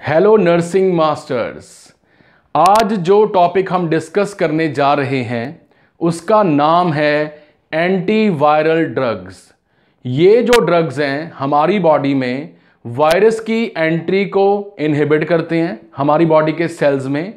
Hello nursing masters. आज जो topic हम डिस्कस करने जा रहे हैं उसका नाम है एंटीवायरल ड्रग्स। ये जो ड्रग्स हैं हमारी बॉडी में वायरस की एंट्री को इनहिबिट करते हैं हमारी बॉडी के सेल्स में,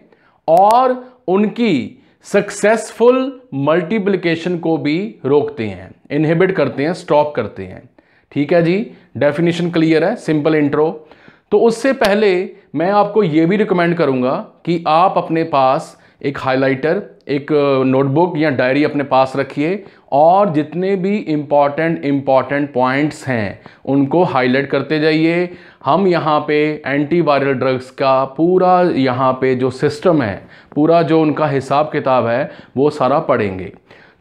और उनकी सक्सेसफुल मल्टीप्लिकेशन को भी रोकते हैं, इनहिबिट करते हैं, स्टॉप करते हैं। ठीक है जी, डेफिनेशन क्लियर है, सिंपल इंट्रो। तो उससे पहले मैं आपको यह भी रिकमेंड करूंगा कि आप अपने पास एक हाइलाइटर, एक नोटबुक या डायरी अपने पास रखिए और जितने भी इम्पॉर्टेंट पॉइंट्स हैं उनको हाईलाइट करते जाइए। हम यहाँ पे एंटीवायरल ड्रग्स का पूरा यहाँ पे जो सिस्टम है, पूरा जो उनका हिसाब किताब है वो सारा पढ़ेंगे।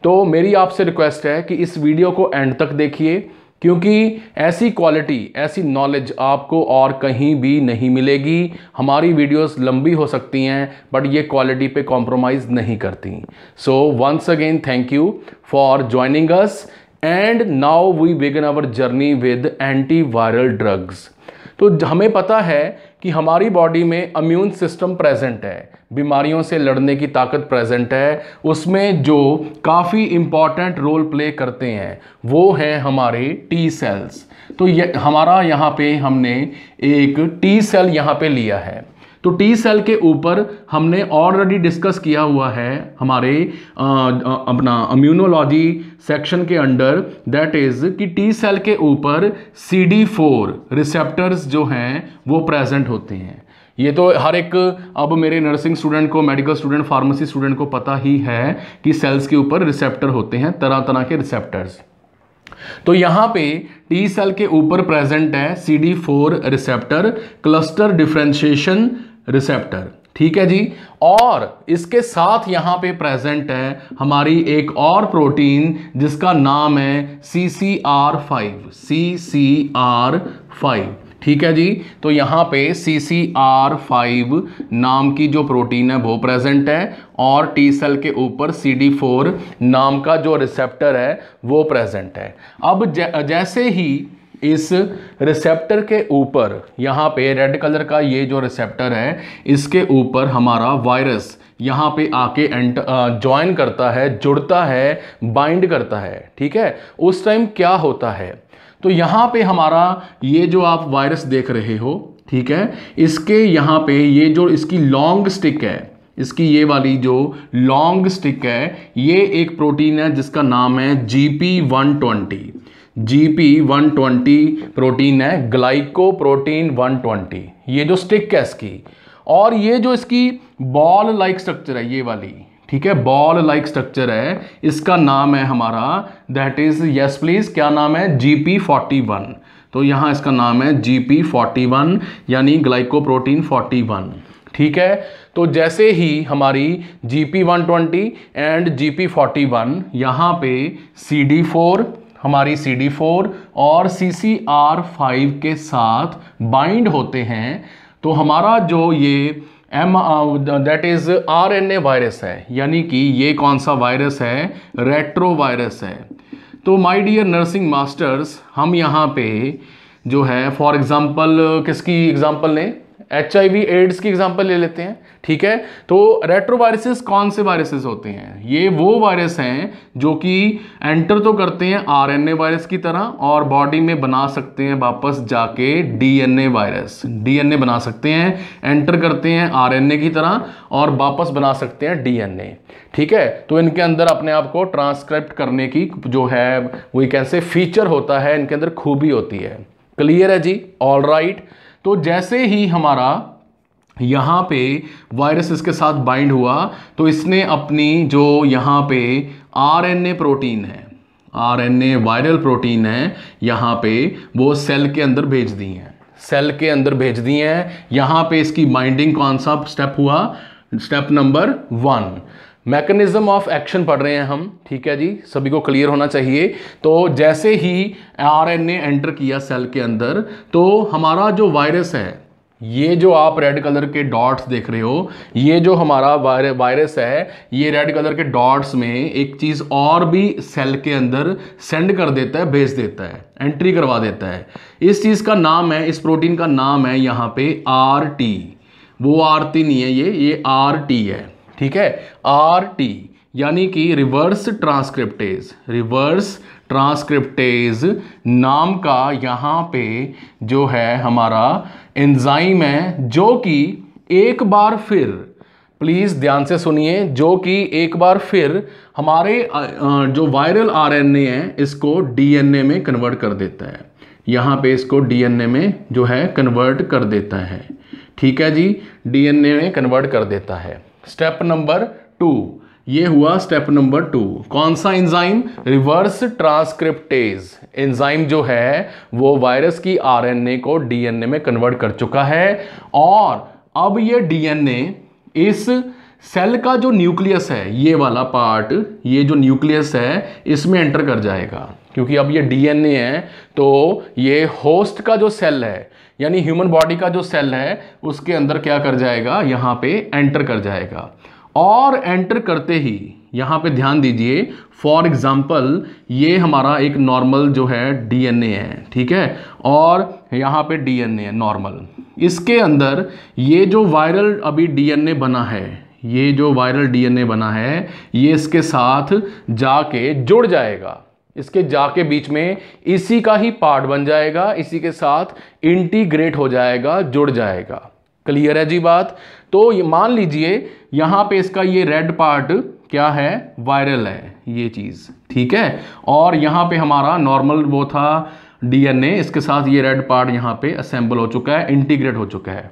तो मेरी आपसे रिक्वेस्ट है कि इस वीडियो को एंड तक देखिए, क्योंकि ऐसी क्वालिटी, ऐसी नॉलेज आपको और कहीं भी नहीं मिलेगी। हमारी वीडियोस लंबी हो सकती हैं बट ये क्वालिटी पे कॉम्प्रोमाइज़ नहीं करती। So once again thank you for joining us and now we begin our journey with antiviral drugs. तो हमें पता है कि हमारी बॉडी में इम्यून सिस्टम प्रेजेंट है, बीमारियों से लड़ने की ताकत प्रेजेंट है। उसमें जो काफ़ी इम्पॉर्टेंट रोल प्ले करते हैं वो हैं हमारे टी सेल्स। तो ये हमारा यहाँ पे हमने एक टी सेल यहाँ पे लिया है। तो टी सेल के ऊपर हमने ऑलरेडी डिस्कस किया हुआ है हमारे अपना इम्यूनोलॉजी सेक्शन के अंडर, दैट इज कि टी सेल के ऊपर CD4 रिसेप्टर्स जो हैं वो प्रेजेंट होते हैं। ये तो हर एक अब मेरे नर्सिंग स्टूडेंट को, मेडिकल स्टूडेंट, फार्मेसी स्टूडेंट को पता ही है कि सेल्स के ऊपर रिसेप्टर होते हैं, तरह तरह के रिसेप्टर्स। तो यहां पे टी सेल के ऊपर प्रेजेंट है CD4 receptor, cluster differentiation receptor. ठीक है जी। और इसके साथ यहां पे प्रेजेंट है हमारी एक और प्रोटीन जिसका नाम है CCR5। ठीक है जी। तो यहां पे CCR5 नाम की जो प्रोटीन है वो प्रेजेंट है और टी सेल के ऊपर CD4 नाम का जो रिसेप्टर है वो प्रेजेंट है। अब जैसे ही इस रिसेप्टर के ऊपर यहाँ पे रेड कलर का ये जो रिसेप्टर है इसके ऊपर हमारा वायरस यहाँ पे आके ज्वाइन करता है, जुड़ता है, बाइंड करता है। ठीक है, उस टाइम क्या होता है, तो यहाँ पे हमारा ये जो आप वायरस देख रहे हो, ठीक है, इसके यहाँ पे ये जो इसकी लॉन्ग स्टिक है, इसकी ये वाली जो लॉन्ग स्टिक है, ये एक प्रोटीन है जिसका नाम है GP120। GP120 प्रोटीन है, ग्लाइकोप्रोटीन 120। ये जो स्टिक है इसकी, और ये जो इसकी बॉल लाइक स्ट्रक्चर है ये वाली, ठीक है, बॉल लाइक स्ट्रक्चर है, इसका नाम है हमारा, दैट इज, यस प्लीज, क्या नाम है, GP41। तो यहां इसका नाम है GP41 यानी ग्लाइकोप्रोटीन 41। ठीक है, तो जैसे ही हमारी GP120 एंड GP41 यहाँ पे CD4, हमारी CD4 और CCR5 के साथ बाइंड होते हैं, तो हमारा जो ये दैट इज RNA वायरस है, यानी कि ये कौन सा वायरस है, रेट्रो वायरस है। तो माय डियर नर्सिंग मास्टर्स, हम यहाँ पे जो है फॉर एग्जांपल किसकी एग्जांपल लें, HIV एड्स की एग्जांपल ले लेते हैं। ठीक है, तो रेट्रोवायरसेस कौन से वायरसेस होते हैं, ये वो वायरस हैं जो कि एंटर तो करते हैं RNA वायरस की तरह और बॉडी में बना सकते हैं वापस जाके DNA वायरस, DNA बना सकते हैं, एंटर करते हैं RNA की तरह और वापस बना सकते हैं DNA। ठीक है, तो इनके अंदर अपने आप को ट्रांसक्रिप्ट करने की जो है वो कैसे फीचर होता है, इनके अंदर खूबी होती है। क्लियर है जी, ऑल राइट। तो जैसे ही हमारा यहाँ पे वायरस इसके साथ बाइंड हुआ तो इसने अपनी जो यहाँ पे RNA प्रोटीन है, RNA वायरल प्रोटीन है, यहाँ पे वो सेल के अंदर भेज दी हैं, सेल के अंदर भेज दी हैं। यहाँ पे इसकी बाइंडिंग कौन सा स्टेप हुआ, step number 1। Mechanism of action पढ़ रहे हैं हम, ठीक है जी, सभी को क्लियर होना चाहिए। तो जैसे ही RNA एंटर किया सेल के अंदर तो हमारा जो वायरस है ये जो आप रेड कलर के डॉट्स देख रहे हो, ये जो हमारा वायरस है, ये रेड कलर के डॉट्स में एक चीज़ और भी सेल के अंदर सेंड कर देता है, भेज देता है, एंट्री करवा देता है। इस चीज़ का नाम है, इस प्रोटीन का नाम है यहाँ पे RT। वो RT नहीं है, ये RT है, ठीक है, RT, यानी कि रिवर्स ट्रांसक्रिप्टेज। रिवर्स ट्रांसक्रिप्टेज नाम का यहाँ पे जो है हमारा एंजाइम है, जो कि एक बार फिर, प्लीज़ ध्यान से सुनिए, जो कि एक बार फिर हमारे जो वायरल RNA है इसको DNA में कन्वर्ट कर देता है। यहाँ पे इसको DNA में जो है कन्वर्ट कर देता है, ठीक है जी, DNA में कन्वर्ट कर देता है। स्टेप नंबर 2, ये हुआ स्टेप नंबर 2। कौन सा एंजाइम? रिवर्स ट्रांसक्रिप्टेज एंजाइम जो है वो वायरस की RNA को DNA में कन्वर्ट कर चुका है, और अब ये DNA इस सेल का जो न्यूक्लियस है, ये वाला पार्ट, ये जो न्यूक्लियस है इसमें एंटर कर जाएगा, क्योंकि अब ये DNA है तो ये होस्ट का जो सेल है, यानी ह्यूमन बॉडी का जो सेल है, उसके अंदर क्या कर जाएगा, यहाँ पे एंटर कर जाएगा। और एंटर करते ही यहाँ पे ध्यान दीजिए, फॉर एग्जाम्पल ये हमारा एक नॉर्मल जो है DNA है, ठीक है, और यहाँ पे DNA है नॉर्मल। इसके अंदर ये जो वायरल अभी DNA बना है, ये जो वायरल DNA बना है, ये इसके साथ जाके जुड़ जाएगा, इसके जाके बीच में इसी का ही पार्ट बन जाएगा, इसी के साथ इंटीग्रेट हो जाएगा, जुड़ जाएगा। क्लियर है जी बात? तो ये मान लीजिए यहाँ पे इसका ये रेड पार्ट क्या है, वायरल है ये चीज़, ठीक है, और यहाँ पे हमारा नॉर्मल वो था DNA, इसके साथ ये रेड पार्ट यहाँ पे असेंबल हो चुका है, इंटीग्रेट हो चुका है।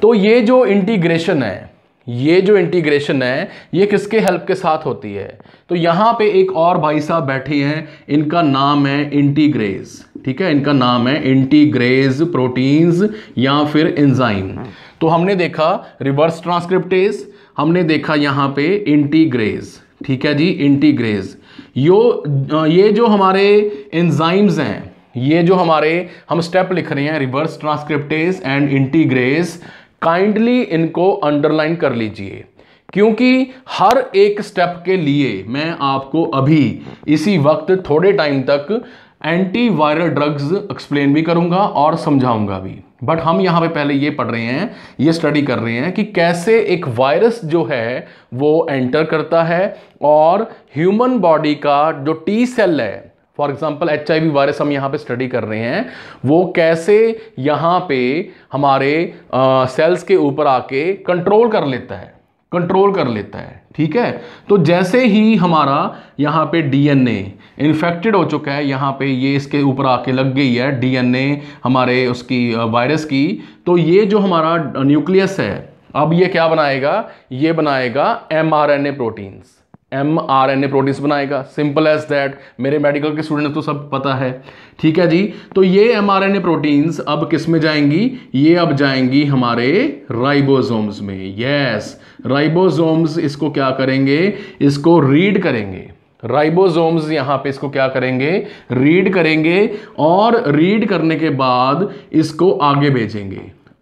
तो ये जो इंटीग्रेशन है, ये जो इंटीग्रेशन है, ये किसके हेल्प के साथ होती है? तो यहाँ पे एक और भाई साहब बैठे हैं, इनका नाम है इंटीग्रेज, ठीक है, इनका नाम है इंटीग्रेज प्रोटीन्स या फिर एंजाइम। तो हमने देखा रिवर्स ट्रांसक्रिप्टेज, हमने देखा यहाँ पे इंटीग्रेज, ठीक है जी, इंटीग्रेज। ये जो हमारे एंजाइम्स हैं, ये जो हमारे हम स्टेप लिख रहे हैं, reverse transcriptase and integrase, kindly इनको अंडरलाइन कर लीजिए, क्योंकि हर एक स्टेप के लिए मैं आपको अभी इसी वक्त थोड़े टाइम तक एंटी वायरल ड्रग्स एक्सप्लेन भी करूंगा और समझाऊंगा भी। बट हम यहाँ पे पहले ये पढ़ रहे हैं, ये स्टडी कर रहे हैं कि कैसे एक वायरस जो है वो एंटर करता है और ह्यूमन बॉडी का जो T सेल है, फॉर एग्जाम्पल HIV वायरस हम यहाँ पे स्टडी कर रहे हैं, वो कैसे यहाँ पे हमारे सेल्स के ऊपर आके कंट्रोल कर लेता है, कंट्रोल कर लेता है, ठीक है। तो जैसे ही हमारा यहाँ पे DNA इन्फेक्टेड हो चुका है, यहाँ पे ये इसके ऊपर आके लग गई है DNA हमारे उसकी वायरस की, तो ये जो हमारा न्यूक्लियस है, अब ये क्या बनाएगा, ये बनाएगा mRNA प्रोटीन्स, mRNA प्रोटीन्स बनाएगा, सिंपल एज दैट। मेरे मेडिकल के स्टूडेंट्स तो सब पता है, ठीक है जी। तो ये mRNA प्रोटीन्स अब किस में जाएंगी, ये अब जाएंगी हमारे राइबोसोम्स में। यस, राइबोसोम्स इसको क्या करेंगे, इसको रीड करेंगे। राइबोसोम्स यहाँ पे इसको क्या करेंगे, रीड करेंगे, और रीड करने के बाद इसको आगे भेजेंगे।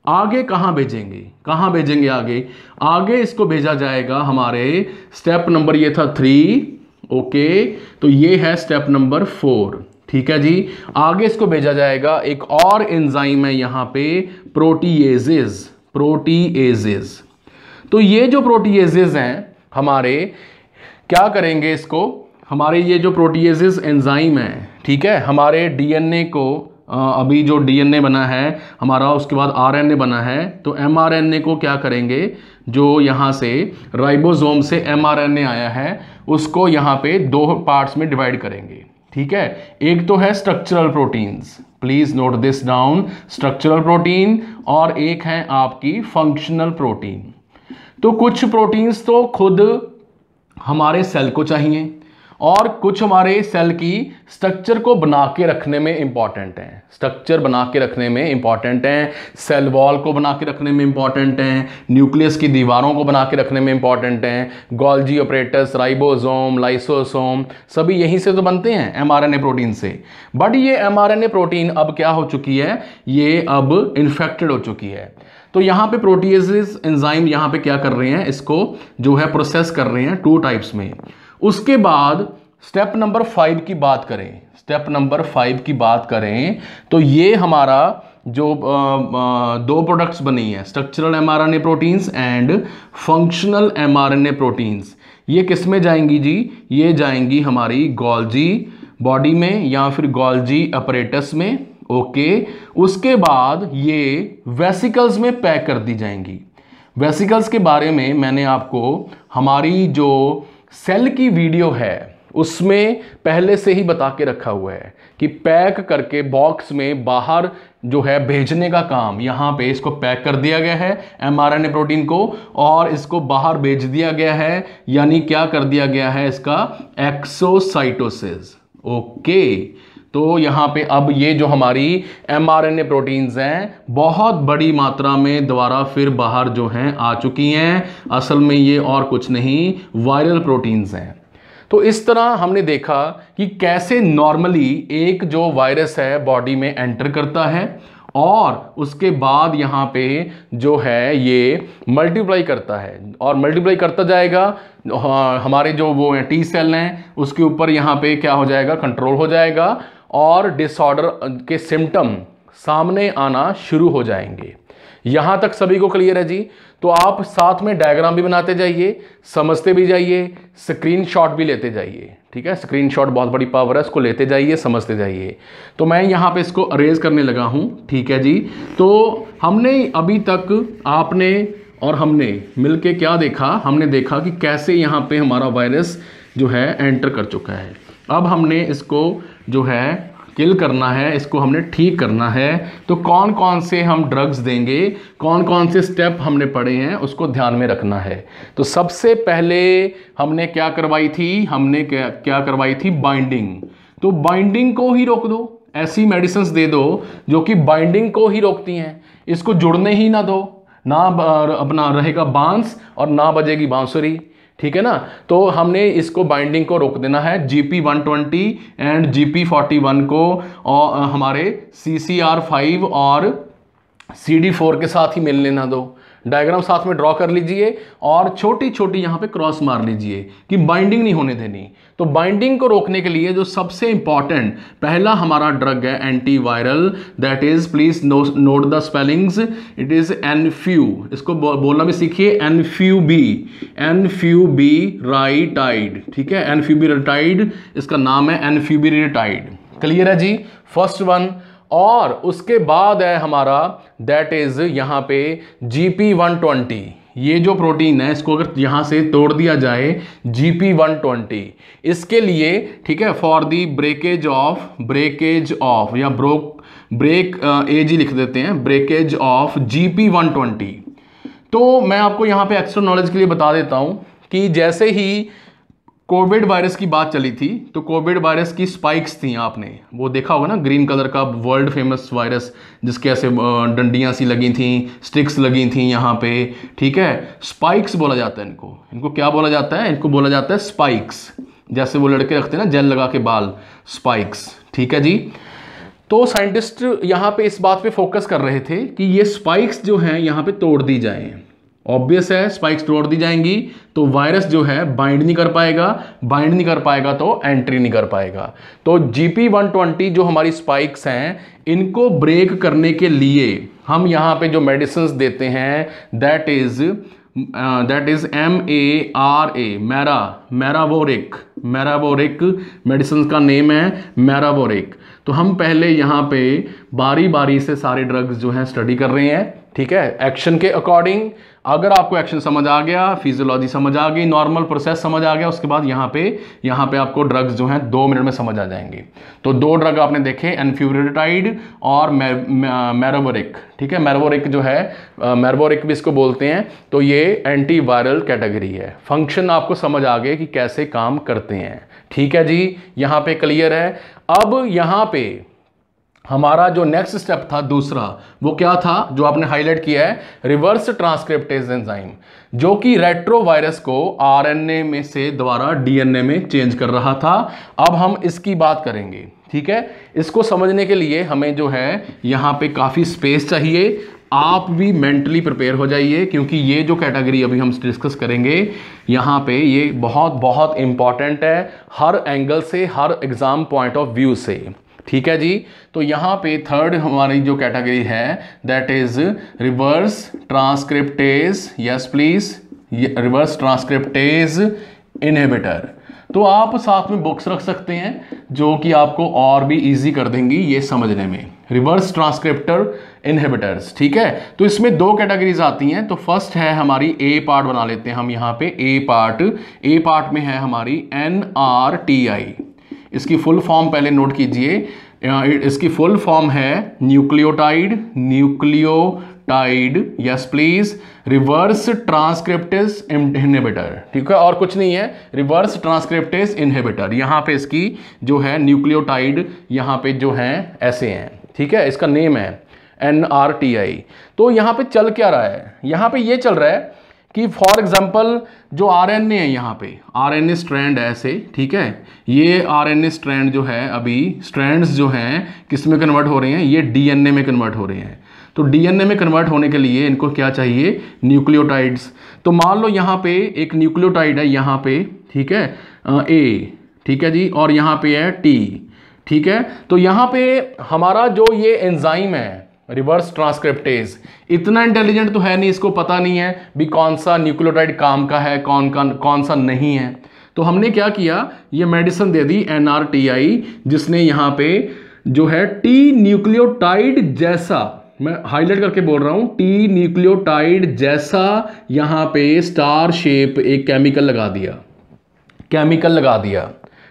आगे कहाँ भेजेंगे, कहाँ भेजेंगे आगे? आगे इसको भेजा जाएगा हमारे स्टेप नंबर, ये था 3, ओके, तो ये है स्टेप नंबर 4, ठीक है जी। आगे इसको भेजा जाएगा, एक और एंजाइम है यहाँ पे, प्रोटीएजेस, प्रोटीएजेस। तो ये जो प्रोटीएजेस हैं हमारे क्या करेंगे, इसको हमारे ये जो प्रोटीएजेस एंजाइम है, ठीक है, हमारे DNA को अभी जो DNA बना है हमारा, उसके बाद RNA बना है, तो mRNA को क्या करेंगे, जो यहाँ से राइबोसोम से mRNA आया है उसको यहाँ पे 2 पार्ट्स में डिवाइड करेंगे, ठीक है। एक तो है structural proteins, please note this down, structural protein, और एक है आपकी फंक्शनल प्रोटीन। तो कुछ प्रोटीन्स तो खुद हमारे सेल को चाहिए, और कुछ हमारे सेल की स्ट्रक्चर को बना के रखने में इंपॉर्टेंट हैं, स्ट्रक्चर बना के रखने में इंपॉर्टेंट हैं, सेल वॉल को बना के रखने में इंपॉर्टेंट हैं, न्यूक्लियस की दीवारों को बना के रखने में इंपॉर्टेंट हैं, गोल्जी ऑपरेटस, राइबोसोम, लाइसोसोम, सभी यहीं से तो बनते हैं एमआरएनए प्रोटीन से। बट ये एमआरएनए प्रोटीन अब क्या हो चुकी है, ये अब इन्फेक्टेड हो चुकी है। तो यहाँ पे प्रोटीएजेस एंजाइम यहाँ पे क्या कर रहे हैं, इसको जो है प्रोसेस कर रहे हैं 2 टाइप्स में। उसके बाद स्टेप नंबर 5 की बात करें, स्टेप नंबर 5 की बात करें तो ये हमारा जो 2 प्रोडक्ट्स बनी है, structural mRNA proteins and functional mRNA proteins, ये किस में जाएंगी जी, ये जाएंगी हमारी गोल्जी बॉडी में या फिर गोल्जी अपरेटस में। ओके, उसके बाद ये वेसिकल्स में पैक कर दी जाएंगी। वेसिकल्स के बारे में मैंने आपको हमारी जो सेल की वीडियो है उसमें पहले से ही बता के रखा हुआ है कि पैक करके बॉक्स में बाहर जो है भेजने का काम, यहाँ पे इसको पैक कर दिया गया है एमआरएनए प्रोटीन को और इसको बाहर भेज दिया गया है, यानी क्या कर दिया गया है, इसका एक्सोसाइटोसिस। ओके, तो यहाँ पे अब ये जो हमारी एमआरएनए प्रोटीन्स हैं बहुत बड़ी मात्रा में दोबारा फिर बाहर जो हैं आ चुकी हैं। असल में ये और कुछ नहीं, वायरल प्रोटीन्स हैं। तो इस तरह हमने देखा कि कैसे नॉर्मली एक जो वायरस है बॉडी में एंटर करता है और उसके बाद यहाँ पे जो है ये मल्टीप्लाई करता है और मल्टीप्लाई करता जाएगा। हमारे जो वो टी सेल हैं उसके ऊपर यहाँ पे क्या हो जाएगा, कंट्रोल हो जाएगा और डिसऑर्डर के सिम्टम सामने आना शुरू हो जाएंगे। यहाँ तक सभी को क्लियर है जी? तो आप साथ में डायग्राम भी बनाते जाइए, समझते भी जाइए, स्क्रीनशॉट भी लेते जाइए। ठीक है, स्क्रीनशॉट बहुत बड़ी पावर है, इसको लेते जाइए, समझते जाइए। तो मैं यहाँ पे इसको अरेंज करने लगा हूँ। ठीक है जी, तो हमने अभी तक आपने और हमने मिलके क्या देखा, हमने देखा कि कैसे यहाँ पे हमारा वायरस जो है एंटर कर चुका है। अब हमने इसको जो है किल करना है, इसको हमने ठीक करना है। तो कौन कौन से हम ड्रग्स देंगे, कौन कौन से स्टेप हमने पढ़े हैं उसको ध्यान में रखना है। तो सबसे पहले हमने क्या करवाई थी, हमने क्या करवाई थी, बाइंडिंग। तो बाइंडिंग को ही रोक दो, ऐसी मेडिसिन्स दे दो जो कि बाइंडिंग को ही रोकती हैं, इसको जुड़ने ही ना दो, ना अपना रहेगा बांस और ना बजेगी बांसुरी। ठीक है ना, तो हमने इसको बाइंडिंग को रोक देना है। GP120 एंड GP41 को और हमारे CCR5 और CD4 के साथ ही मिल लेना दो। डायग्राम साथ में ड्रॉ कर लीजिए और छोटी छोटी यहाँ पे क्रॉस मार लीजिए कि बाइंडिंग नहीं होने देनी। तो बाइंडिंग को रोकने के लिए जो सबसे इंपॉर्टेंट पहला हमारा ड्रग है antiviral, that is, please note the spellings, it is एनफ्यू। इसको बोलना भी सीखिए, एनफ्यूबिराटाइड। ठीक है, एनफ्यूबिराटाइड इसका नाम है, एनफ्यूबिराटाइड। क्लियर है जी, फर्स्ट वन। और उसके बाद है हमारा दैट इज यहाँ पे GP120। ये जो प्रोटीन है इसको अगर यहाँ से तोड़ दिया जाए GP120, इसके लिए ठीक है, फॉर दी ब्रेकेज ऑफ या ब्रेक एज ही लिख देते हैं, ब्रेकेज ऑफ GP120। तो मैं आपको यहाँ पे एक्स्ट्रा नॉलेज के लिए बता देता हूँ कि जैसे ही कोविड वायरस की बात चली थी तो कोविड वायरस की स्पाइक्स थी, आपने वो देखा होगा ना, ग्रीन कलर का वर्ल्ड फेमस वायरस जिसके ऐसे डंडियां सी लगी थी, स्टिक्स लगी थी यहाँ पे। ठीक है, स्पाइक्स बोला जाता है इनको क्या बोला जाता है, इनको बोला जाता है स्पाइक्स। जैसे वो लड़के रखते हैं ना जेल लगा के बाल, स्पाइक्स। ठीक है जी, तो साइंटिस्ट यहाँ पे इस बात पे फोकस कर रहे थे कि ये स्पाइक्स जो हैं यहाँ पे तोड़ दी जाएं। ऑब्वियस है, स्पाइक्स तोड़ दी जाएंगी तो वायरस जो है बाइंड नहीं कर पाएगा तो एंट्री नहीं कर पाएगा। तो GP120 जो हमारी स्पाइक्स हैं इनको ब्रेक करने के लिए हम यहाँ पे जो मेडिसिन देते हैं दैट इज मैरावोरिक मेडिसिन का नेम है मैरावोरिक। तो हम पहले यहाँ पे बारी बारी से सारे ड्रग्स जो हैं स्टडी कर रहे हैं। ठीक है, एक्शन के अकॉर्डिंग। अगर आपको एक्शन समझ आ गया, फिजियोलॉजी समझ आ गई, नॉर्मल प्रोसेस समझ आ गया, उसके बाद यहाँ पे आपको ड्रग्स जो हैं 2 मिनट में समझ आ जाएंगे। तो 2 ड्रग आपने देखे, एनफ्यूरिटाइड और मेरोबोरिक। ठीक है, मेरोबोरिक जो है, मेरोबोरिक भी इसको बोलते हैं। तो ये एंटीवायरल कैटेगरी है। फंक्शन आपको समझ आ गए कि कैसे काम करते हैं। ठीक है जी, यहाँ पे क्लियर है। अब यहाँ पे हमारा जो नेक्स्ट स्टेप था दूसरा, वो क्या था जो आपने हाईलाइट किया है, रिवर्स ट्रांसक्रिप्टेज एंजाइम, जो कि रेट्रोवायरस को आरएनए में से दोबारा डीएनए में चेंज कर रहा था। अब हम इसकी बात करेंगे। ठीक है, इसको समझने के लिए हमें जो है यहाँ पे काफ़ी स्पेस चाहिए। आप भी मेंटली प्रिपेयर हो जाइए, क्योंकि ये जो कैटेगरी अभी हम डिस्कस करेंगे यहाँ पे, ये बहुत बहुत इंपॉर्टेंट है हर एंगल से, हर एग्जाम पॉइंट ऑफ व्यू से। ठीक है जी, तो यहाँ पे थर्ड हमारी जो कैटेगरी है that is reverse transcriptase. Yes please, reverse transcriptase inhibitor. तो आप साथ में बुक्स रख सकते हैं जो कि आपको और भी इजी कर देंगी ये समझने में, रिवर्स ट्रांसक्रिप्टर इनहिबिटर्स। ठीक है, तो इसमें 2 कैटेगरीज आती हैं। तो फर्स्ट है हमारी ए पार्ट, बना लेते हैं हम यहाँ पे ए पार्ट। ए पार्ट में है हमारी NRTI। इसकी फुल फॉर्म पहले नोट कीजिए, इसकी फुल फॉर्म है nucleotide yes please, reverse transcriptase inhibitor. ठीक है, और कुछ नहीं है, रिवर्स ट्रांसक्रिप्टेज इनहिबिटर। यहाँ पे इसकी जो है न्यूक्लियोटाइड यहाँ पे जो है ऐसे हैं। ठीक है, इसका नेम है NRTI। तो यहाँ पे चल क्या रहा है, यहाँ पे ये चल रहा है कि फॉर एग्जाम्पल जो आरएनए है, यहाँ पे आरएनए स्ट्रैंड है ऐसे। ठीक है, ये आरएनए स्ट्रैंड जो है, अभी स्ट्रैंड्स जो हैं किस में कन्वर्ट हो रहे हैं, ये डीएनए में कन्वर्ट हो रहे हैं। तो डीएनए में कन्वर्ट होने के लिए इनको क्या चाहिए, न्यूक्लियोटाइड्स। तो मान लो यहाँ पे एक न्यूक्लियोटाइड है यहाँ पे, ठीक है, ए, ठीक है जी, और यहाँ पे है टी। ठीक है, तो यहाँ पे हमारा जो ये एंजाइम है रिवर्स ट्रांसक्रिप्टेज, इतना इंटेलिजेंट तो है नहीं, इसको पता नहीं है भी कौन सा न्यूक्लियोटाइड काम का है, कौन सा नहीं है। तो हमने क्या किया, ये मेडिसिन दे दी NRTI, जिसने यहाँ पे जो है टी न्यूक्लियोटाइड जैसा, मैं हाईलाइट करके बोल रहा हूं, टी न्यूक्लियोटाइड जैसा यहाँ पे स्टार शेप एक केमिकल लगा दिया।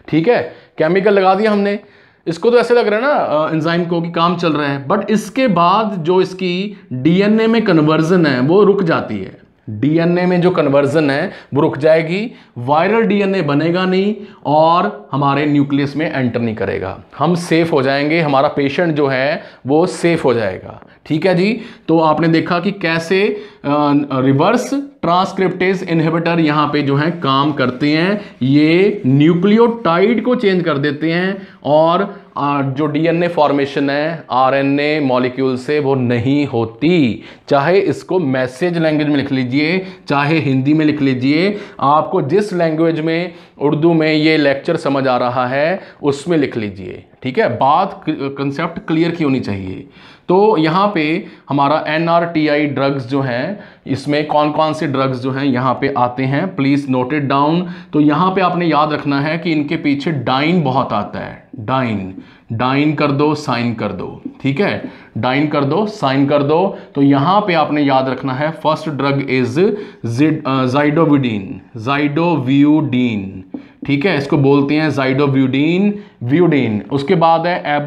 ठीक है, केमिकल लगा दिया हमने। इसको तो ऐसे लग रहा है ना एंजाइम को कि काम चल रहा है, बट इसके बाद जो इसकी डीएनए में कन्वर्जन है वो रुक जाती है। डीएनए में जो कन्वर्जन है वो रुक जाएगी, वायरल डीएनए बनेगा नहीं और हमारे न्यूक्लियस में एंटर नहीं करेगा। हम सेफ हो जाएंगे, हमारा पेशेंट जो है वो सेफ हो जाएगा। ठीक है जी, तो आपने देखा कि कैसे रिवर्स ट्रांसक्रिप्टेज इनहिबिटर यहाँ पे जो है काम करते हैं। ये न्यूक्लियोटाइड को चेंज कर देते हैं और जो डीएनए फॉर्मेशन है आरएनए मॉलिक्यूल से वो नहीं होती। चाहे इसको मैसेज लैंग्वेज में लिख लीजिए, चाहे हिंदी में लिख लीजिए, आपको जिस लैंग्वेज में, उर्दू में ये लेक्चर समझ आ रहा है उसमें लिख लीजिए। ठीक है, बात कंसेप्ट क्लियर की होनी चाहिए। तो यहाँ पे हमारा NRTI ड्रग्स जो हैं, इसमें कौन कौन से ड्रग्स जो हैं यहाँ पे आते हैं, प्लीज़ नोट इट डाउन। तो यहाँ पे आपने याद रखना है कि इनके पीछे डाइन बहुत आता है। डाइन कर दो, साइन कर दो। ठीक है, डाइन कर दो, साइन कर दो। तो यहाँ पे आपने याद रखना है फर्स्ट ड्रग इज ज़ाइडोव्यूडीन। ठीक है, इसको बोलते हैं ज़ाइडोव्यूडीन। उसके बाद है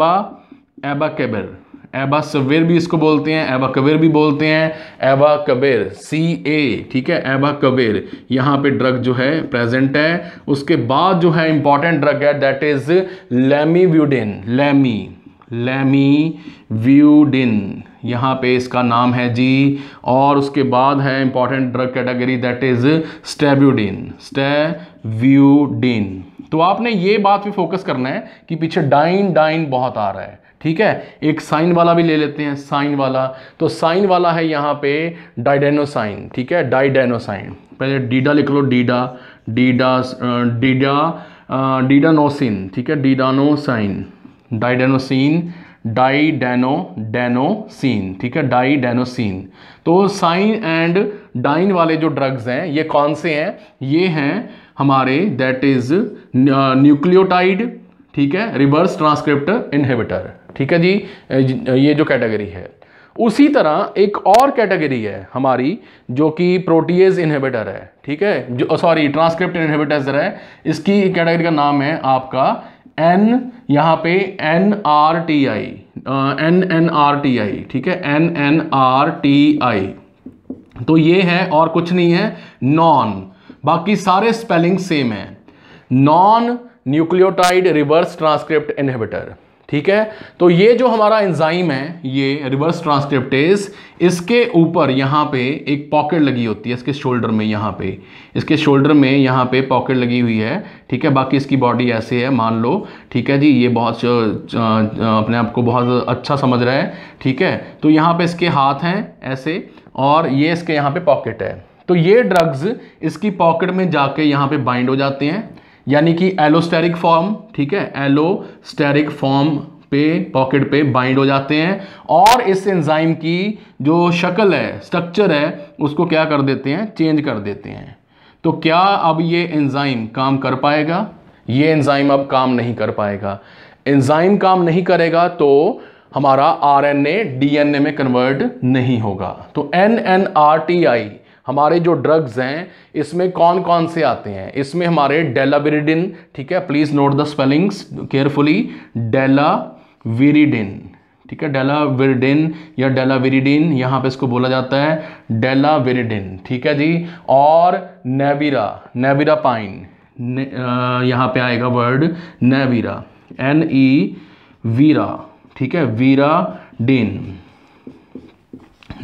एबाकेबिर, एबासविर भी इसको बोलते हैं, एबाकविर भी बोलते हैं, एबाकविर CA। ठीक है, एबाकविर यहाँ पे ड्रग जो है प्रेजेंट है। उसके बाद जो है इंपॉर्टेंट ड्रग है दैट इज लैमीव्यूडिन, यहाँ पे इसका नाम है जी। और उसके बाद है important drug category that is stavudine. तो आपने ये बात पे फोकस करना है कि पीछे डाइन बहुत आ रहा है। ठीक है, एक साइन वाला भी ले लेते हैं, साइन वाला। तो साइन वाला है यहाँ पे डाइडेनोसाइन। ठीक है, डाइडेनोसाइन, पहले डीडा लिख लो, डीडानोसिन। ठीक है, डीडानोसाइन, डाइडेनोसिन। ठीक है, डाइडेनोसिन। तो साइन एंड डाइन वाले जो ड्रग्स हैं ये कौन से हैं, ये हैं हमारे दैट इज न्यूक्लियोटाइड। ठीक है, रिवर्स ट्रांसक्रिप्टर इनहिबिटर। ठीक है जी, ये जो कैटेगरी है। उसी तरह एक और कैटेगरी है हमारी जो कि प्रोटीएज इनहिबिटर है, ठीक है, जो सॉरी ट्रांसक्रिप्शन इनहिबिटर है। इसकी कैटेगरी का नाम है आपका यहाँ पे NRTI, NNRTI, ठीक है, NNRTI। तो ये है और कुछ नहीं है, नॉन, बाकी सारे स्पेलिंग सेम है, non nucleotide reverse transcript inhibitor, ठीक है। तो ये जो हमारा एंजाइम है, ये रिवर्स ट्रांसक्रिप्टेज, इसके ऊपर यहाँ पे एक पॉकेट लगी होती है, इसके शोल्डर में, यहाँ पे इसके शोल्डर में यहाँ पे पॉकेट लगी हुई है, ठीक है। बाकी इसकी बॉडी ऐसे है, मान लो, ठीक है जी। ये बहुत अपने आप को बहुत अच्छा समझ रहा है, ठीक है। तो यहाँ पे इसके हाथ हैं ऐसे, और ये इसके यहाँ पे पॉकेट है। तो ये ड्रग्स इसकी पॉकेट में जाके यहाँ पे बाइंड हो जाते हैं, यानी कि एलोस्टेरिक फॉर्म, ठीक है, एलोस्टेरिक फॉर्म पे पॉकेट पे बाइंड हो जाते हैं, और इस एंजाइम की जो शक्ल है, स्ट्रक्चर है, उसको क्या कर देते हैं, चेंज कर देते हैं। तो क्या अब ये एंजाइम काम कर पाएगा? ये एंजाइम अब काम नहीं कर पाएगा। एंजाइम काम नहीं करेगा तो हमारा आरएनए डीएनए में कन्वर्ट नहीं होगा। तो NNRTI हमारे जो ड्रग्स हैं इसमें कौन कौन से आते हैं? इसमें हमारे डेलाविरिडिन, ठीक है, please note the spellings carefully, delavirdine, ठीक है, डेलाविरिडिन या डेलाविरिडिन, यहाँ पे इसको बोला जाता है डेलाविरिडिन, ठीक है जी। और नेविरापाइन, यहाँ पे आएगा वर्ड नेविरा, वीरा, ठीक है, वीराडिन,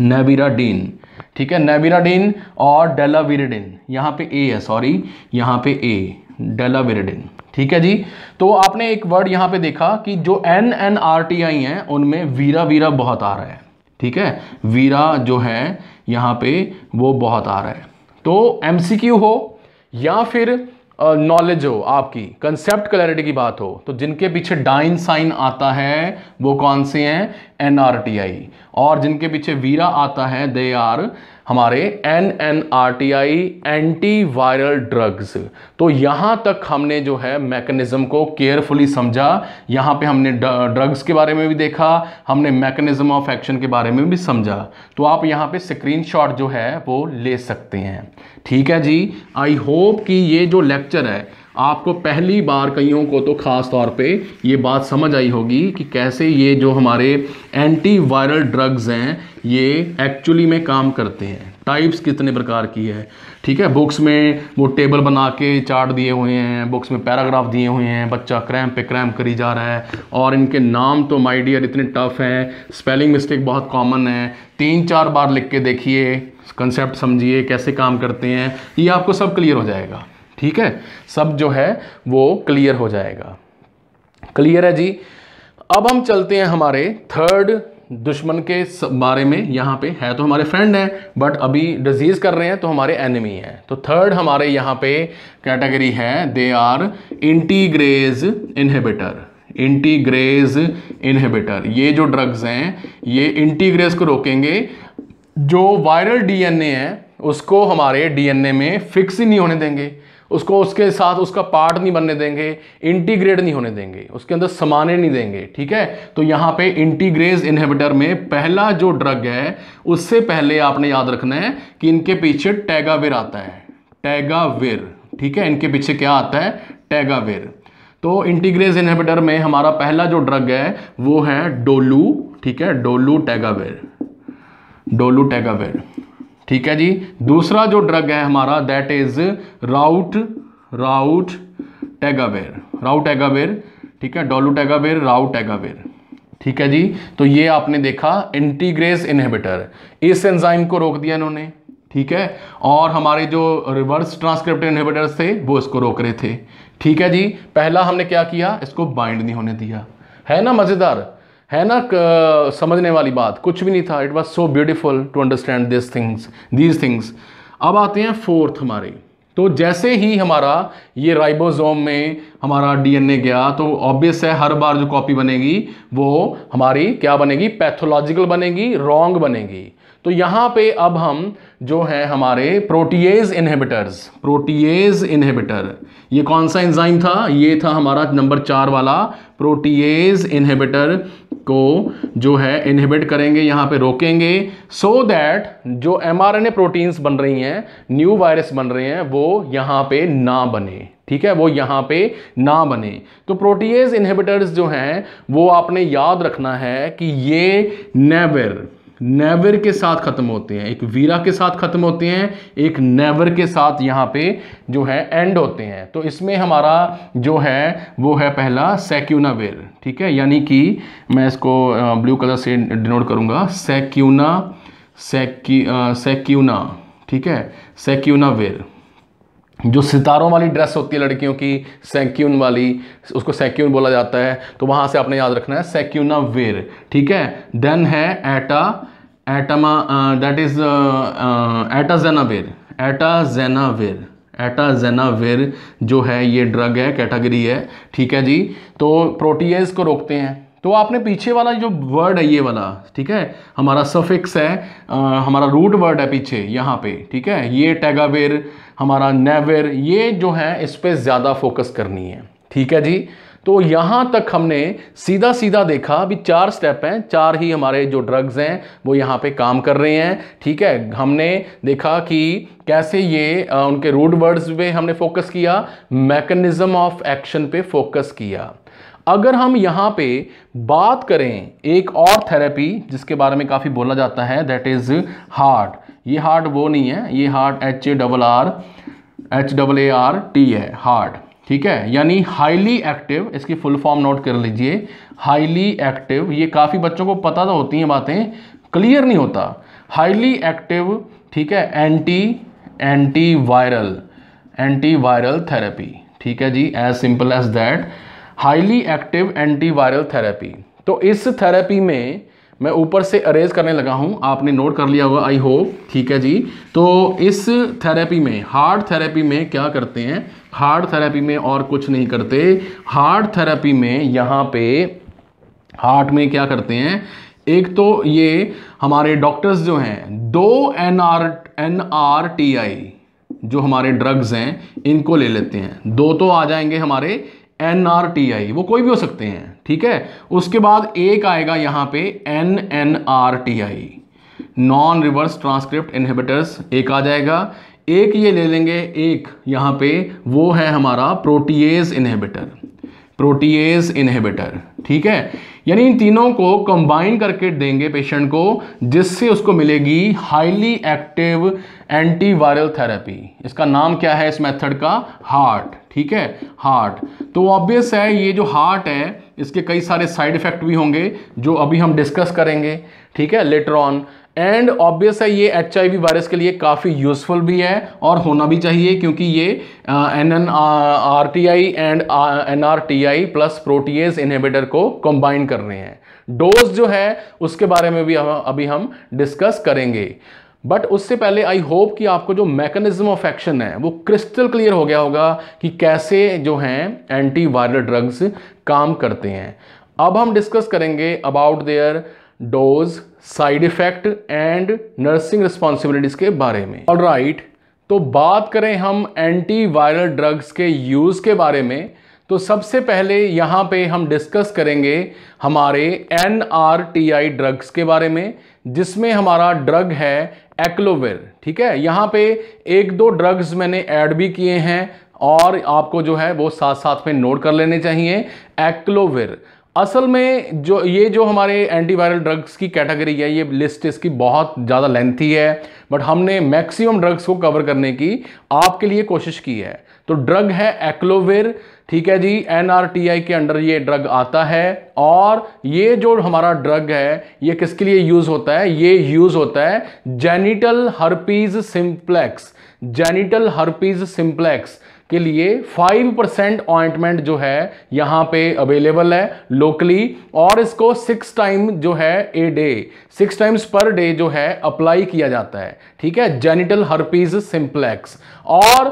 नेविराडिन, ठीक है, नेविराडिन और डेलाविरिडिन, यहाँ पे ए है, सॉरी, यहाँ पे ए, डेलाविरिडिन, ठीक है जी। तो आपने एक वर्ड यहाँ पे देखा कि जो NNRTI हैं उनमें वीरा बहुत आ रहा है, ठीक है, वीरा जो है यहाँ पे वो बहुत आ रहा है। तो MCQ हो या फिर नॉलेज हो, आपकी कंसेप्ट क्लैरिटी की बात हो, तो जिनके पीछे डाइन साइन आता है वो कौन से हैं? NRTI। और जिनके पीछे वीरा आता है दे आर हमारे NNRTI एंटीवायरल ड्रग्स। तो यहाँ तक हमने जो है मैकेनिज्म को केयरफुली समझा। यहाँ पे हमने ड्रग्स के बारे में भी देखा, हमने मैकेनिज्म ऑफ एक्शन के बारे में भी समझा। तो आप यहाँ पे स्क्रीनशॉट जो है वो ले सकते हैं, ठीक है जी। आई होप कि ये जो लेक्चर है आपको पहली बार, कईयों को तो खास तौर पे ये बात समझ आई होगी कि कैसे ये जो हमारे एंटीवायरल ड्रग्स हैं ये एक्चुअली में काम करते हैं, टाइप्स कितने प्रकार की है, ठीक है। बुक्स में वो टेबल बना के चार्ट दिए हुए हैं, बुक्स में पैराग्राफ दिए हुए हैं, बच्चा क्रैम्प पे क्रैम्प करी जा रहा है, और इनके नाम तो माय डियर इतने टफ हैं, स्पेलिंग मिस्टेक बहुत कॉमन है। 3-4 बार लिख के देखिए, कंसेप्ट समझिए कैसे काम करते हैं, ये आपको सब क्लियर हो जाएगा, ठीक है, सब जो है वो क्लियर हो जाएगा। क्लियर है जी। अब हम चलते हैं हमारे थर्ड दुश्मन के बारे में। यहाँ पे है तो हमारे फ्रेंड हैं, बट अभी डिजीज कर रहे हैं तो हमारे एनिमी हैं। तो थर्ड हमारे यहाँ पे कैटेगरी है, they are integrase inhibitor. Integrase inhibitor, ये जो ड्रग्स हैं ये इंटीग्रेज को रोकेंगे। जो वायरल डीएनए है उसको हमारे डीएनए में फिक्स ही नहीं होने देंगे, उसको उसके साथ उसका पार्ट नहीं बनने देंगे, इंटीग्रेट नहीं होने देंगे, उसके अंदर समाने नहीं देंगे, ठीक है। तो यहाँ पे इंटीग्रेज इनहिबिटर में पहला जो ड्रग है, उससे पहले आपने याद रखना है कि इनके पीछे टैगाविर आता है, टैगाविर, ठीक है, इनके पीछे क्या आता है? टैगाविर। तो इंटीग्रेज इनहिबिटर में हमारा पहला जो ड्रग है वो है डोलू, ठीक है, डोलू टैगाविर, डोलू टैगाविर, ठीक है जी। दूसरा जो ड्रग है हमारा दैट इज राउट टैगाविर, ठीक है, डोलू टैगाविर, राउट टैगाविर, ठीक है जी। तो ये आपने देखा इंटीग्रेज इनहिबिटर, इस एंजाइम को रोक दिया इन्होंने, ठीक है। और हमारे जो रिवर्स ट्रांसक्रिप्ट इनहिबिटर्स थे वो इसको रोक रहे थे, ठीक है जी। पहला हमने क्या किया, इसको बाइंड नहीं होने दिया, है ना, मजेदार है ना, समझने वाली बात कुछ भी नहीं था। It was so beautiful to understand these things. अब आते हैं फोर्थ हमारे। तो जैसे ही हमारा ये राइबोसोम में हमारा डीएनए गया तो ऑब्वियस है हर बार जो कॉपी बनेगी वो हमारी क्या बनेगी? पैथोलॉजिकल बनेगी, रॉन्ग बनेगी। तो यहाँ पे अब हम जो है हमारे प्रोटीएज इनहिबिटर्स, प्रोटीएज इनहिबिटर। ये कौन सा एंजाइम था? ये था हमारा नंबर 4 वाला प्रोटीएज इनहिबिटर को जो है इनहिबिट करेंगे, यहाँ पे रोकेंगे, सो दैट जो mRNA प्रोटीन्स बन रही हैं, न्यू वायरस बन रहे हैं, वो यहाँ पे ना बने। ठीक है, वो यहाँ पे ना बने। तो प्रोटीएज इनहिबिटर्स जो हैं वो आपने याद रखना है कि ये नेवर के साथ खत्म होते हैं, एक वीरा के साथ खत्म होते हैं, एक नेवर के साथ यहाँ पे जो है एंड होते हैं। तो इसमें हमारा जो है वो है पहला सेक्यूनाविर। ठीक है, यानी कि मैं इसको ब्लू कलर से डिनोट करूँगा, सेक्यूना। ठीक है, सेक्यूनाविर। जो सितारों वाली ड्रेस होती है लड़कियों की, सेक्यून वाली, उसको सेक्यून बोला जाता है, तो वहां से आपने याद रखना है सेक्यूनाविर। ठीक है, देन है दैट इज एटाजेनाविर जो है ये ड्रग है, कैटेगरी है। ठीक है जी, तो प्रोटीएज को रोकते हैं। तो आपने पीछे वाला जो वर्ड है ये वाला, ठीक है, हमारा सफिक्स है, हमारा रूट वर्ड है पीछे यहाँ पे। ठीक है, ये टेगाविर, हमारा नेविर, ये जो है इस पे ज़्यादा फोकस करनी है। ठीक है जी, तो यहाँ तक हमने सीधा सीधा देखा। अभी 4 स्टेप हैं, 4 ही हमारे जो ड्रग्स हैं वो यहाँ पे काम कर रहे हैं। ठीक है, हमने देखा कि कैसे ये उनके रूट वर्ड्स पे हमने फोकस किया, मैकेनिज्म ऑफ एक्शन पे फोकस किया। अगर हम यहाँ पे बात करें एक और थेरेपी जिसके बारे में काफ़ी बोला जाता है, दैट इज हार्ट। ये हार्ट वो नहीं है, ये हार्ट HART है, हार्ट। ठीक है, यानी हाईली एक्टिव, इसकी फुल फॉर्म नोट कर लीजिए, हाईली एक्टिव। ये काफ़ी बच्चों को पता तो होती हैं बातें, क्लियर नहीं होता। हाईली एक्टिव, ठीक है, एंटीवायरल थेरेपी। ठीक है जी, as simple as that, highly active antiviral therapy. तो इस थेरेपी में मैं ऊपर से अरेज करने लगा हूं, आपने नोट कर लिया होगा आई होप। ठीक है जी, तो इस थेरेपी में, हार्ट थेरेपी में क्या करते हैं? हार्ट थेरेपी में और कुछ नहीं करते। हार्ट थेरेपी में यहाँ पे हार्ट में क्या करते हैं? एक तो ये हमारे डॉक्टर्स जो हैं 2 NRTI जो हमारे ड्रग्स हैं इनको ले लेते हैं। 2 तो आ जाएंगे हमारे NRTI, वो कोई भी हो सकते हैं। ठीक है, उसके बाद एक आएगा यहाँ पे NNRTI, non reverse transcript inhibitors, एक आ जाएगा। एक ये ले लेंगे, एक यहाँ पे वो है हमारा प्रोटीएज इनहिबिटर। ठीक है, यानी इन तीनों को कंबाइन करके देंगे पेशेंट को, जिससे उसको मिलेगी हाईली एक्टिव एंटीवायरल थेरेपी। इसका नाम क्या है इस मेथड का? हार्ट। ठीक है, हार्ट। तो ऑब्वियस है ये जो हार्ट है इसके कई सारे साइड इफेक्ट भी होंगे जो अभी हम डिस्कस करेंगे। ठीक है, लेटर ऑन। एंड ऑब्वियस है ये HIV वायरस के लिए काफ़ी यूजफुल भी है और होना भी चाहिए, क्योंकि ये NNRTI and NRTI plus protease inhibitor को कंबाइन कर रहे हैं। डोज जो है उसके बारे में भी अभी हम डिस्कस करेंगे, बट उससे पहले आई होप कि आपको जो मैकेनिज्म ऑफ एक्शन है वो क्रिस्टल क्लियर हो गया होगा कि कैसे जो हैं एंटीवायरल ड्रग्स काम करते हैं। अब हम डिस्कस करेंगे about their dose, side effect and nursing responsibilities के बारे में। ऑलराइट, तो बात करें हम एंटीवायरल ड्रग्स के यूज के बारे में, तो सबसे पहले यहाँ पे हम डिस्कस करेंगे हमारे NRTI ड्रग्स के बारे में, जिसमें हमारा ड्रग है एक्लोविर। ठीक है, यहाँ पे 1-2 ड्रग्स मैंने ऐड भी किए हैं और आपको जो है वो साथ साथ में नोट कर लेने चाहिए। एक्लोविर असल में जो हमारे एंटीवायरल ड्रग्स की कैटेगरी है, ये लिस्ट इसकी बहुत ज़्यादा लेंथी है, बट हमने मैक्सिमम ड्रग्स को कवर करने की आपके लिए कोशिश की है। तो ड्रग है एक्लोविर। ठीक है जी, NRTI के अंडर ये ड्रग आता है, और ये जो हमारा ड्रग है ये किसके लिए यूज होता है? ये यूज होता है जेनिटल हर्पीज सिंप्लेक्स के लिए। 5% ऑइंटमेंट जो है यहाँ पे अवेलेबल है लोकली, और इसको 6 टाइम जो है a day, 6 times per day जो है अप्लाई किया जाता है। ठीक है, जेनिटल हर्पीज सिंप्लेक्स, और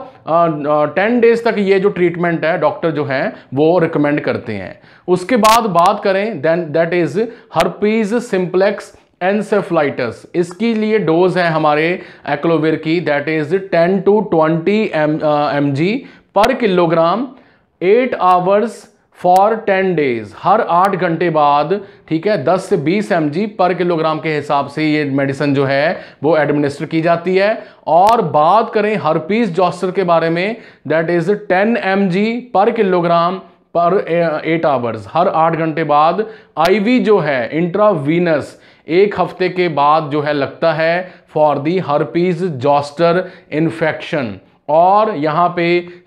10 डेज तक ये जो ट्रीटमेंट है डॉक्टर जो है वो रिकमेंड करते हैं। उसके बाद बात करें then that is herpes simplex encephalitis, इसके लिए डोज है हमारे एक्लोविर की, that is 10 to 20 mg per kilogram 8 hours for 10 days, हर 8 घंटे बाद, ठीक है, 10 से 20 mg पर किलोग्राम के हिसाब से ये मेडिसिन जो है वो एडमिनिस्टर की जाती है। और बात करें हर्पीस जॉस्टर के बारे में, that is 10 mg per kilogram पर 8 आवर्स, हर 8 घंटे बाद। आईवी जो है इंट्रावीनस 1 हफ्ते के बाद जो है लगता है for the herpes zoster infection. और यहाँ पे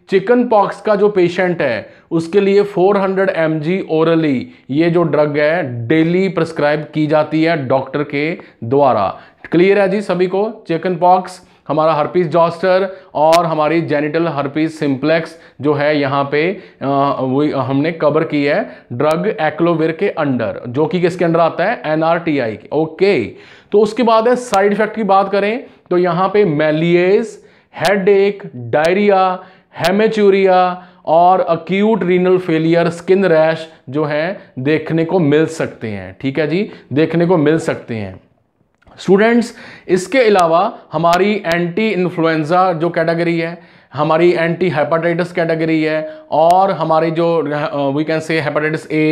चिकन पॉक्स का जो पेशेंट है उसके लिए 400 mg ओरली ये जो ड्रग है डेली प्रिस्क्राइब की जाती है डॉक्टर के द्वारा। क्लियर है जी सभी को? चिकन पॉक्स, हमारा हर्पीस जॉस्टर और हमारी जेनिटल हर्पीस सिंप्लेक्स जो है यहाँ पे वही हमने कवर की है ड्रग एक्लोविर के अंडर, जो कि किसके अंडर आता है? NRTI के। ओके, तो उसके बाद है साइड इफेक्ट की बात करें तो यहाँ पे मैलिएज, हेडेक, डायरिया, हेमेचूरिया और acute renal failure, skin rash जो है देखने को मिल सकते हैं। ठीक है जी, देखने को मिल सकते हैं स्टूडेंट्स। इसके अलावा हमारी एंटी इन्फ्लुएंजा जो कैटेगरी है, हमारी एंटी हेपेटाइटिस कैटेगरी है, और हमारी जो we can say hepatitis A,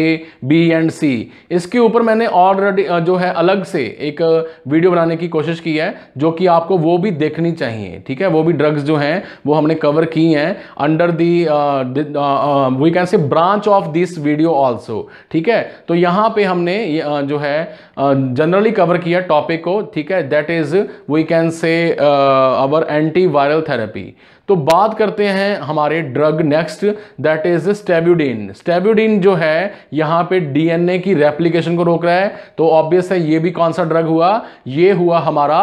B and C, इसके ऊपर मैंने ऑलरेडी जो है अलग से एक वीडियो बनाने की कोशिश की है जो कि आपको वो भी देखनी चाहिए। ठीक है, वो भी ड्रग्स जो हैं वो हमने कवर की हैं under the we can say branch of this video also. ठीक है, तो यहाँ पे हमने जो है जनरली कवर किया टॉपिक को। ठीक है, दैट इज वी कैन से अवर एंटी वायरल थेरेपी। तो बात करते हैं हमारे ड्रग नेक्स्ट, दैट इज स्टेबुडिन। स्टेबुडिन जो है यहाँ पे डीएनए की रेप्लिकेशन को रोक रहा है, तो ऑब्वियस है ये भी कौन सा ड्रग हुआ? ये हुआ हमारा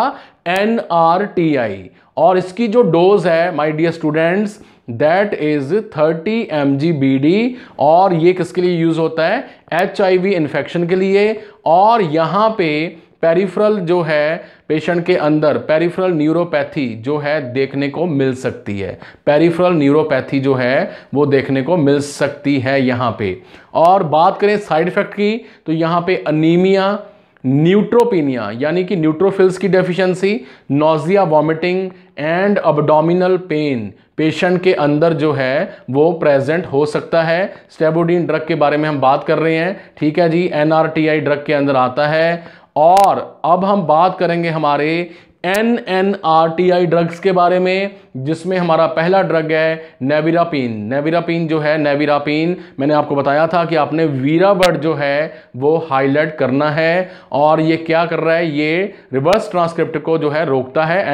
NRTI। और इसकी जो डोज है my dear students that is 30 mg BD, और ये किसके लिए यूज होता है? HIV इन्फेक्शन के लिए। और यहाँ पे पेरिफेरल जो है पेशेंट के अंदर पेरिफेरल न्यूरोपैथी जो है देखने को मिल सकती है, पेरिफेरल न्यूरोपैथी जो है वो देखने को मिल सकती है यहाँ पे। और बात करें साइड इफेक्ट की तो यहाँ पे अनीमिया, न्यूट्रोपिनिया यानी कि न्यूट्रोफिल्स की deficiency, nausea, vomiting and abdominal pen patient के अंदर जो है वो प्रेजेंट हो सकता है। स्टेबुडिन ड्रग के बारे में हम बात कर रहे हैं। ठीक है जी, NRTI ड्रग के अंदर आता है। और अब हम बात करेंगे हमारे NNRTI ड्रग्स के बारे में, जिसमें हमारा पहला ड्रग है नेविरापिन। नेविरापिन जो है, नेविरापिन मैंने आपको बताया था कि आपने वीरा वर्ड जो है वो हाईलाइट करना है। और ये क्या कर रहा है? ये रिवर्स ट्रांसक्रिप्ट को जो है रोकता है,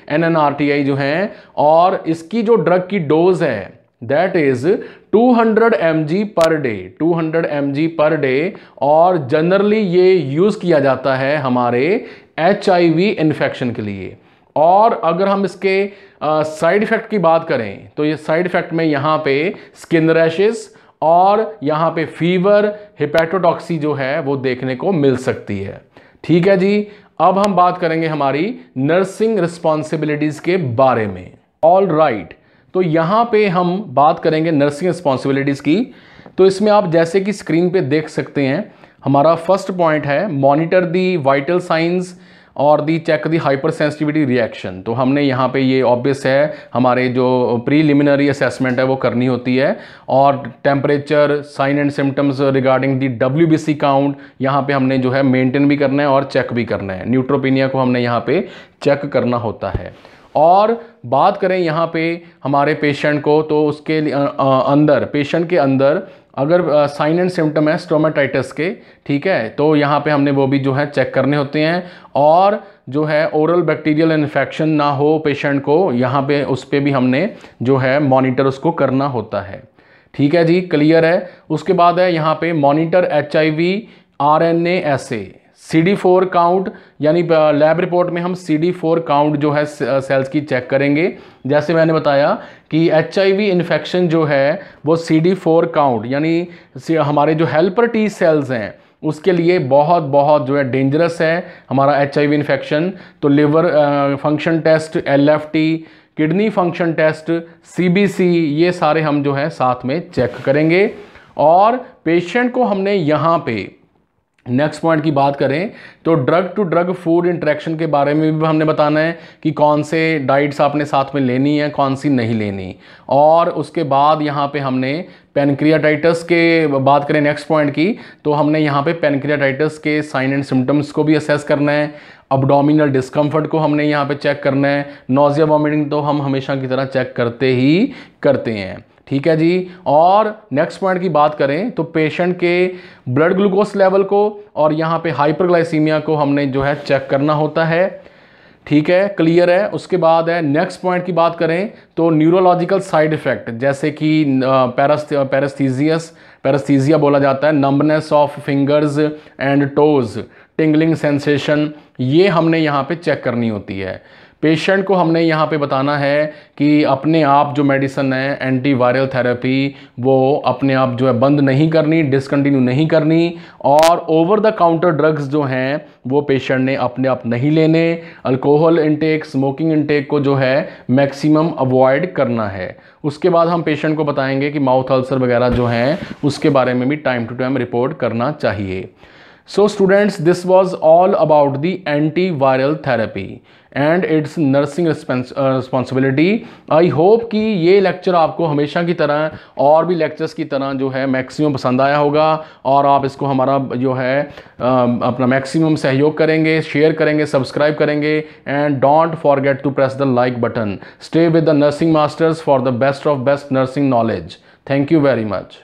NNRTI जो है। और इसकी जो ड्रग की डोज है that is 200 mg per day, 200 mg per day. और जनरली ये यूज किया जाता है हमारे HIV इन्फेक्शन के लिए। और अगर हम इसके साइड इफेक्ट की बात करें तो ये साइड इफेक्ट में यहाँ पे स्किन रैशेस और यहाँ पे फीवर, हेपेटोटॉक्सी जो है वो देखने को मिल सकती है। ठीक है जी, अब हम बात करेंगे हमारी नर्सिंग रिस्पॉन्सिबिलिटीज के बारे में। ऑल राइट, तो यहाँ पे हम बात करेंगे नर्सिंग रिस्पॉन्सिबिलिटीज़ की। तो इसमें आप जैसे कि स्क्रीन पे देख सकते हैं, हमारा फर्स्ट पॉइंट है मॉनिटर दी वाइटल साइंस और the check the hyper sensitivity reaction. तो हमने यहाँ पे ये ऑब्वियस है हमारे जो प्रीलिमिनरी असेसमेंट है वो करनी होती है। और temperature, sign and symptoms regarding the WBC count यहाँ पे हमने जो है मेंटेन भी करना है और चेक भी करना है। न्यूट्रोपिनिया को हमने यहाँ पे चेक करना होता है। और बात करें यहाँ पे हमारे पेशेंट को, तो उसके अंदर पेशेंट के अंदर अगर साइन एंड सिम्टम है स्टोमेटाइटिस के, ठीक है, तो यहाँ पे हमने वो भी जो है चेक करने होते हैं। और जो है ओरल बैक्टीरियल इन्फेक्शन ना हो पेशेंट को, यहाँ पे उस पर भी हमने जो है मॉनिटर उसको करना होता है। ठीक है जी, क्लियर है। उसके बाद है यहाँ पे monitor HIV RNA assay, CD4 count, यानी लैब रिपोर्ट में हम CD4 काउंट जो है सेल्स की चेक करेंगे। जैसे मैंने बताया कि HIV इन्फेक्शन जो है वो CD4 काउंट यानी हमारे जो हेल्पर T सेल्स हैं उसके लिए बहुत बहुत जो है डेंजरस है हमारा HIV इन्फेक्शन। तो liver function test, LFT, kidney function test, CBC, ये सारे हम जो है साथ में चेक करेंगे। और पेशेंट को हमने यहाँ पे नेक्स्ट पॉइंट की बात करें तो drug to drug food interaction के बारे में भी हमने बताना है कि कौन से डाइट्स आपने साथ में लेनी है, कौन सी नहीं लेनी। और उसके बाद यहाँ पे हमने पैनक्रियाटाइटिस के बात करें नेक्स्ट पॉइंट की, तो हमने यहाँ पे पैनक्रियाटाइटिस के साइन एंड सिम्टम्स को भी असेस करना है। अब्डोमिनल डिस्कम्फर्ट को हमने यहाँ पे चेक करना है। नोजिया वॉमिटिंग तो हम हमेशा की तरह चेक करते ही करते हैं, ठीक है जी। और नेक्स्ट पॉइंट की बात करें तो पेशेंट के ब्लड ग्लूकोज लेवल को और यहाँ पे हाइपरग्लाइसीमिया को हमने जो है चेक करना होता है, ठीक है, क्लियर है। उसके बाद है नेक्स्ट पॉइंट की बात करें तो न्यूरोलॉजिकल साइड इफेक्ट, जैसे कि पैरास्थीजिया बोला जाता है, numbness of fingers and toes, tingling sensation, ये हमने यहाँ पे चेक करनी होती है। पेशेंट को हमने यहाँ पे बताना है कि अपने आप जो मेडिसिन है एंटीवायरल थेरेपी वो अपने आप जो है बंद नहीं करनी, डिसकंटिन्यू नहीं करनी। और ओवर द काउंटर ड्रग्स जो हैं वो पेशेंट ने अपने आप नहीं लेने। अल्कोहल इंटेक, स्मोकिंग इंटेक को जो है मैक्सिमम अवॉइड करना है। उसके बाद हम पेशेंट को बताएंगे कि माउथ अल्सर वगैरह जो हैं उसके बारे में भी टाइम टू टाइम रिपोर्ट करना चाहिए। So students, this was all about the antiviral therapy and its nursing responsibility. I hope कि ये लेक्चर आपको हमेशा की तरह और भी लेक्चर्स की तरह जो है मैक्सिमम पसंद आया होगा और आप इसको हमारा जो है अपना मैक्सिमम सहयोग करेंगे, शेयर करेंगे, सब्सक्राइब करेंगे and don't forget to press the like button. Stay with the nursing masters for the best of best nursing knowledge. Thank you very much.